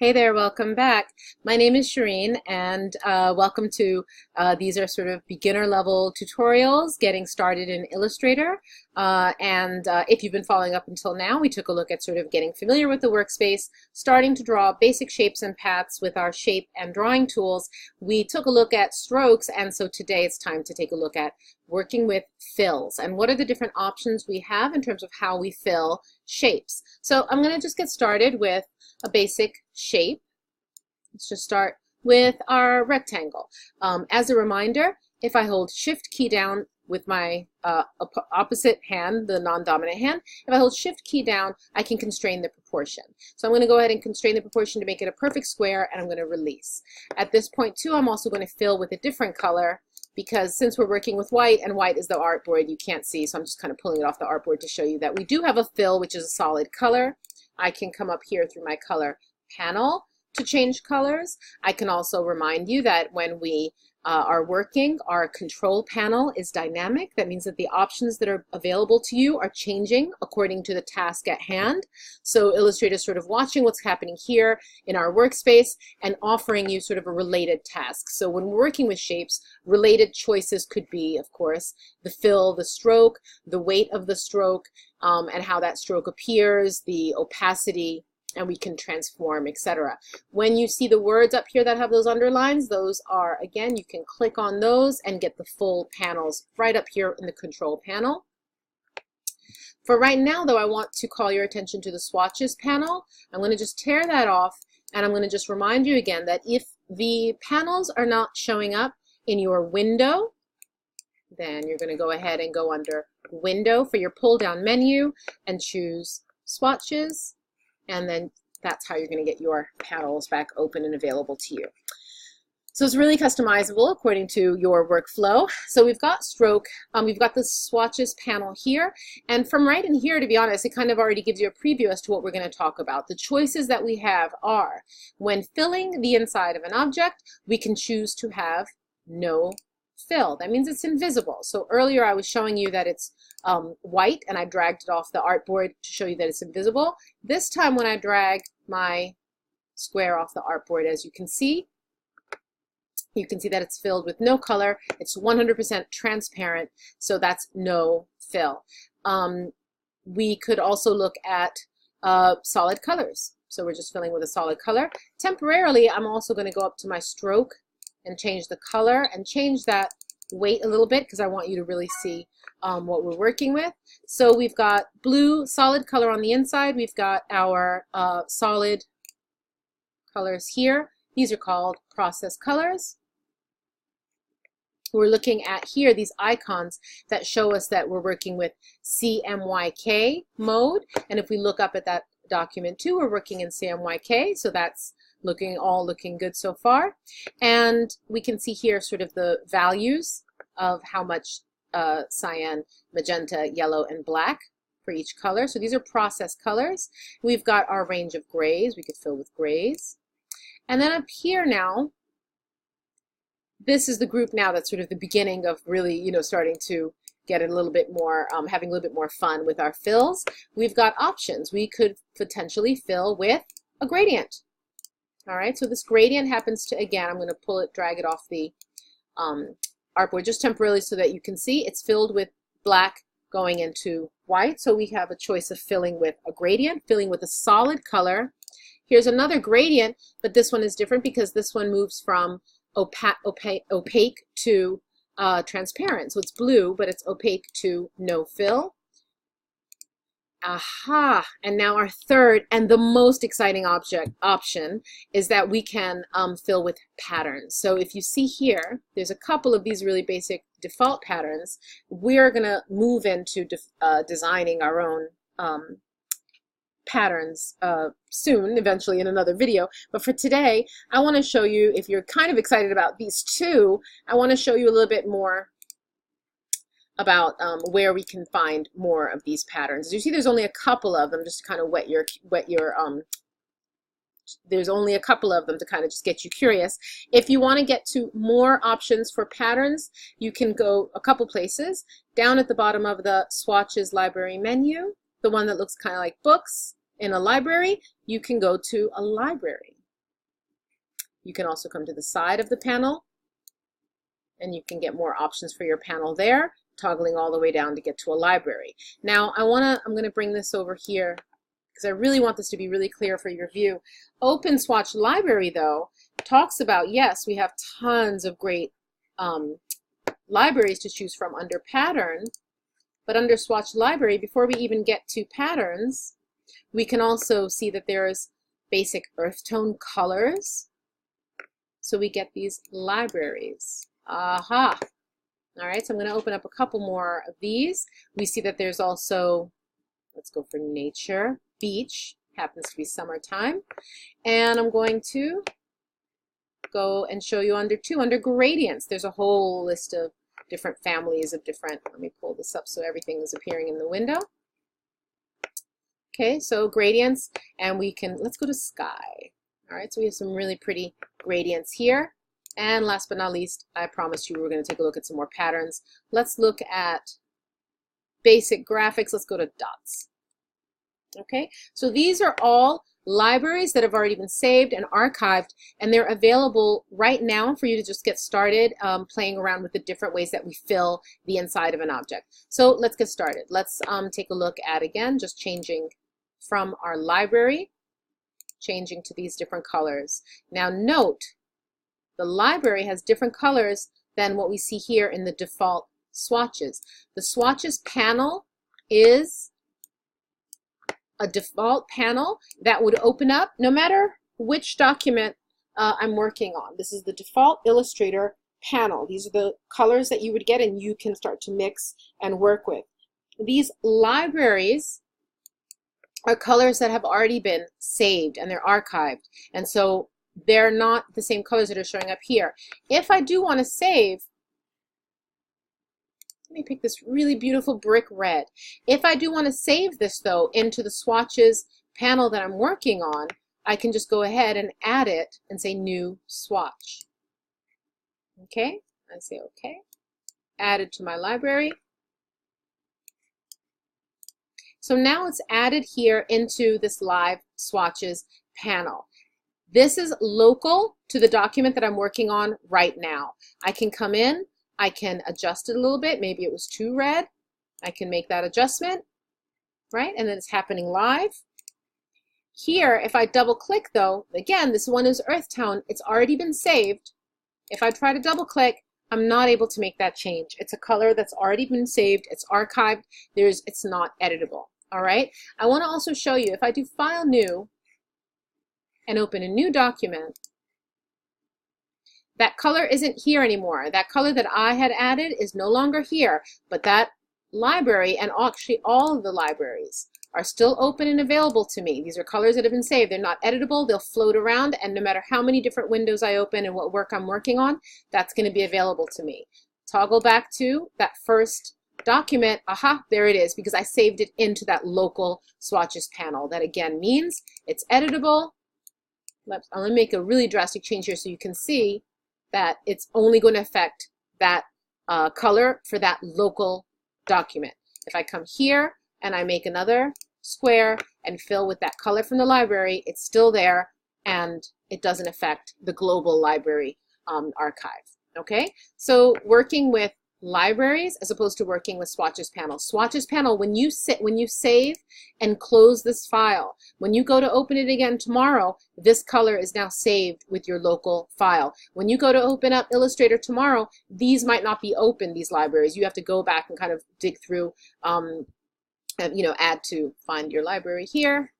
Hey there, welcome back. My name is Shireen and welcome to, these are sort of beginner level tutorials getting started in Illustrator. If you've been following up until now, we took a look at sort of getting familiar with the workspace, starting to draw basic shapes and paths with our shape and drawing tools. We took a look at strokes, and so today it's time to take a look at working with fills and what are the different options we have in terms of how we fill shapes. So I'm going to just get started with a basic shape. Let's just start with our rectangle. As a reminder, if I hold Shift key down with my opposite hand, the non-dominant hand, if I hold Shift key down, I can constrain the proportion. So I'm going to go ahead and constrain the proportion to make it a perfect square, and I'm going to release. At this point too, I'm also going to fill with a different color, because since we're working with white, and white is the artboard, you can't see, so I'm just kind of pulling it off the artboard to show you that we do have a fill, which is a solid color. I can come up here through my color panel to change colors. I can also remind you that when we are working, our control panel is dynamic. That means that the options that are available to you are changing according to the task at hand. So Illustrator is sort of watching what's happening here in our workspace and offering you sort of a related task. So when we're working with shapes, related choices could be, of course, the fill, the stroke, the weight of the stroke, and how that stroke appears, the opacity, and we can transform, etc. When you see the words up here that have those underlines, those are, again, you can click on those and get the full panels right up here in the control panel. For right now, though, I want to call your attention to the Swatches panel. I'm going to just tear that off, and I'm going to just remind you again that if the panels are not showing up in your window, then you're going to go ahead and go under Window for your pull-down menu and choose Swatches. And then that's how you're going to get your panels back open and available to you. So it's really customizable according to your workflow. So we've got stroke, we've got the Swatches panel here, and from right in here, to be honest, it kind of already gives you a preview as to what we're going to talk about. The choices that we have are, when filling the inside of an object, we can choose to have no fill. That means it's invisible. So earlier I was showing you that it's white, and I dragged it off the artboard to show you that it's invisible. This time when I drag my square off the artboard, as you can see that it's filled with no color. It's 100% transparent, so that's no fill. We could also look at solid colors. So we're just filling with a solid color. Temporarily, I'm also going to go up to my stroke and change the color and change that weight a little bit, because I want you to really see what we're working with. So we've got blue solid color on the inside. We've got our solid colors here. These are called process colors. We're looking at here these icons that show us that we're working with CMYK mode. And if we look up at that document too, we're working in CMYK. So that's all looking good so far. And we can see here sort of the values of how much cyan, magenta, yellow, and black for each color. So these are process colors. We've got our range of grays. We could fill with grays. And then up here now, this is the group now that's sort of the beginning of really, starting to get a little bit more, having a little bit more fun with our fills. We've got options. We could potentially fill with a gradient. All right, so this gradient happens to, again, I'm going to pull it, drag it off the artboard just temporarily so that you can see it's filled with black going into white. So we have a choice of filling with a gradient, filling with a solid color. Here's another gradient, but this one is different because this one moves from opaque to transparent. So it's blue, but it's opaque to no fill. Aha! And now our third and the most exciting option is that we can fill with patterns. So if you see here, there's a couple of these really basic default patterns. We're going to move into designing our own patterns soon, eventually in another video. But for today, I want to show you, if you're kind of excited about these two, I want to show you a little bit more about where we can find more of these patterns. As you see, there's only a couple of them, just to kind of there's only a couple of them to kind of just get you curious. If you want to get to more options for patterns, you can go a couple places. Down at the bottom of the Swatches library menu, the one that looks kind of like books in a library, you can go to a library. You can also come to the side of the panel, and you can get more options for your panel there, toggling all the way down to get to a library. Now I'm going to bring this over here because I really want this to be really clear for your view. Open Swatch Library, though, talks about, yes, we have tons of great libraries to choose from under Pattern, but under Swatch Library, before we even get to patterns, we can also see that there's basic earth tone colors. So we get these libraries. Aha! All right, so I'm going to open up a couple more of these. We see that there's also, let's go for nature, beach, happens to be summertime. And I'm going to go and show you under gradients. There's a whole list of different families of different, let me pull this up so everything is appearing in the window. Okay, so gradients, and we can, let's go to sky. All right, so we have some really pretty gradients here. And last but not least, I promised you we were going to take a look at some more patterns. Let's look at basic graphics. Let's go to dots. Okay, so these are all libraries that have already been saved and archived, and they're available right now for you to just get started playing around with the different ways that we fill the inside of an object. So let's get started. Let's take a look at, again, just changing from our library, changing to these different colors. Now note, the library has different colors than what we see here in the default swatches. The Swatches panel is a default panel that would open up no matter which document I'm working on. This is the default Illustrator panel. These are the colors that you would get, and you can start to mix and work with. These libraries are colors that have already been saved and they're archived, and so they're not the same colors that are showing up here. If I do want to save, let me pick this really beautiful brick red. If I do want to save this, though, into the swatches panel that I'm working on, I can just go ahead and add it and say new swatch. Okay, I say okay. Added to my library. So now it's added here into this live swatches panel. This is local to the document that I'm working on right now. I can come in, I can adjust it a little bit. Maybe it was too red. I can make that adjustment, right? And then it's happening live. Here, if I double click though, again, this one is earth tone. It's already been saved. If I try to double click, I'm not able to make that change. It's a color that's already been saved. It's archived. It's not editable. All right. I want to also show you, if I do File New and open a new document, that color isn't here anymore. That color that I had added is no longer here, but that library, and actually all of the libraries, are still open and available to me. These are colors that have been saved. They're not editable. They'll float around, and no matter how many different windows I open and what work I'm working on, that's going to be available to me. Toggle back to that first document. Aha, there it is, because I saved it into that local swatches panel. That again means it's editable. I'm going to make a really drastic change here so you can see that it's only going to affect that color for that local document. If I come here and I make another square and fill with that color from the library, it's still there and it doesn't affect the global library archive. Okay, so working with libraries as opposed to working with Swatches Panel. Swatches Panel, when you save and close this file, when you go to open it again tomorrow, this color is now saved with your local file. When you go to open up Illustrator tomorrow, these might not be open, these libraries. You have to go back and kind of dig through, you know, add to find your library here.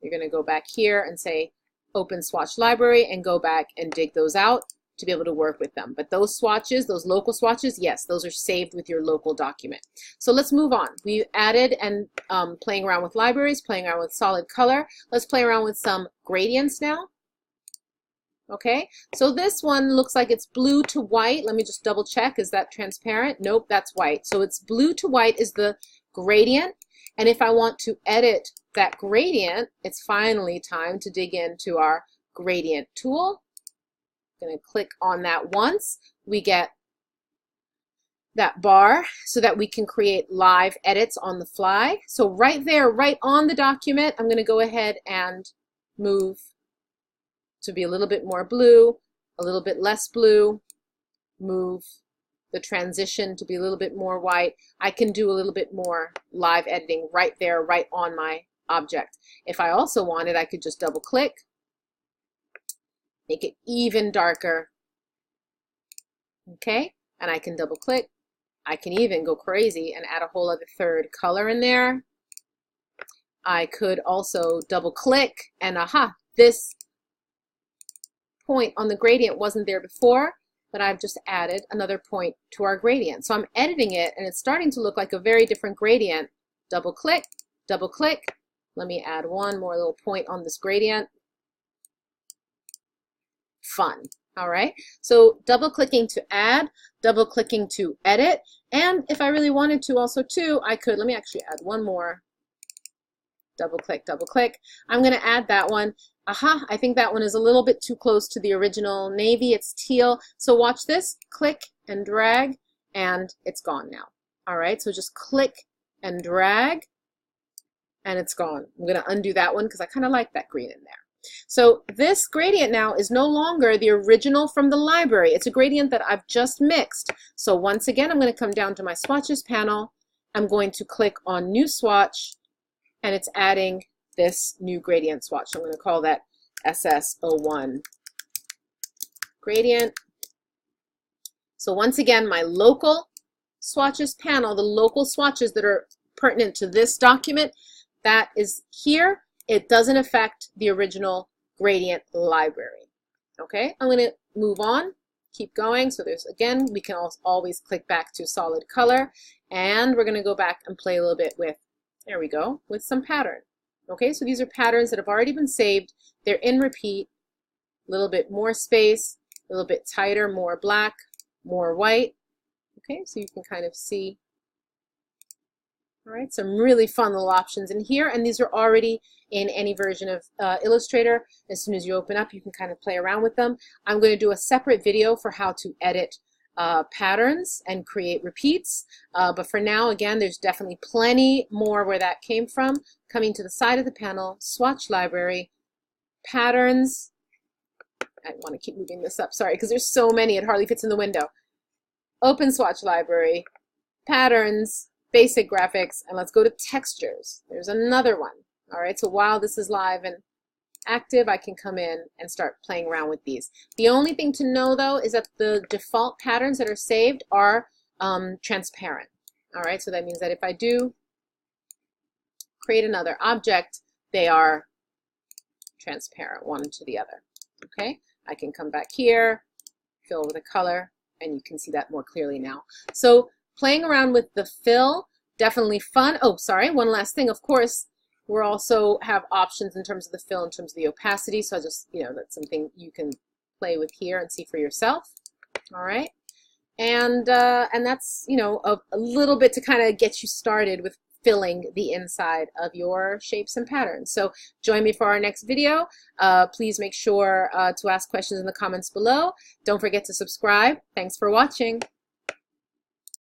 You're going to go back here and say open swatch library and go back and dig those out to be able to work with them. But those swatches, those local swatches, yes, those are saved with your local document. So let's move on. We added and playing around with libraries, playing around with solid color. Let's play around with some gradients now. Okay, so this one looks like it's blue to white. Let me just double check. Is that transparent? Nope, that's white. So it's blue to white is the gradient. And if I want to edit that gradient, it's finally time to dig into our gradient tool. Going to click on that once. We get that bar so that we can create live edits on the fly. So right there, right on the document, I'm going to go ahead and move to be a little bit more blue, a little bit less blue, move the transition to be a little bit more white. I can do a little bit more live editing right there, right on my object. If I also wanted, I could just double click, make it even darker, okay? And I can double click. I can even go crazy and add a whole other third color in there. I could also double click and aha, this point on the gradient wasn't there before, but I've just added another point to our gradient. So I'm editing it and it's starting to look like a very different gradient. Double click, double click. Let me add one more little point on this gradient. Fun. All right, so double clicking to add, double clicking to edit, and if I really wanted to also too, I could, let me actually add one more. Double click, double click. I'm going to add that one. Aha, I think that one is a little bit too close to the original navy. It's teal. So watch this, click and drag, and it's gone now. All right, so just click and drag, and it's gone. I'm going to undo that one because I kind of like that green in there. So this gradient now is no longer the original from the library. It's a gradient that I've just mixed. So once again, I'm going to come down to my swatches panel. I'm going to click on new swatch, and it's adding this new gradient swatch. So I'm going to call that SS01 gradient. So once again, my local swatches panel, the local swatches that are pertinent to this document, that is here. It doesn't affect the original gradient library. Okay, I'm going to move on, keep going. So there's, again, we can always click back to solid color, and we're going to go back and play a little bit with, there we go, with some pattern. Okay, so these are patterns that have already been saved. They're in repeat, a little bit more space, a little bit tighter, more black, more white. Okay, so you can kind of see. All right, some really fun little options in here, and these are already in any version of Illustrator. As soon as you open up, you can kind of play around with them. I'm going to do a separate video for how to edit patterns and create repeats, but for now, again, there's definitely plenty more where that came from. Coming to the side of the panel, swatch library, patterns. I want to keep moving this up, sorry, because there's so many, it hardly fits in the window. Open swatch library, patterns, basic graphics, and let's go to textures. There's another one. All right, so while this is live and active, I can come in and start playing around with these. The only thing to know though is that the default patterns that are saved are transparent. All right, so that means that if I do create another object, they are transparent one to the other. Okay, I can come back here, fill with a color, and you can see that more clearly now. So playing around with the fill, definitely fun. Oh, sorry, one last thing, of course, we also have options in terms of the fill, in terms of the opacity. So I just, that's something you can play with here and see for yourself. All right, and that's, a little bit to kind of get you started with filling the inside of your shapes and patterns. So join me for our next video. Please make sure to ask questions in the comments below. Don't forget to subscribe. Thanks for watching.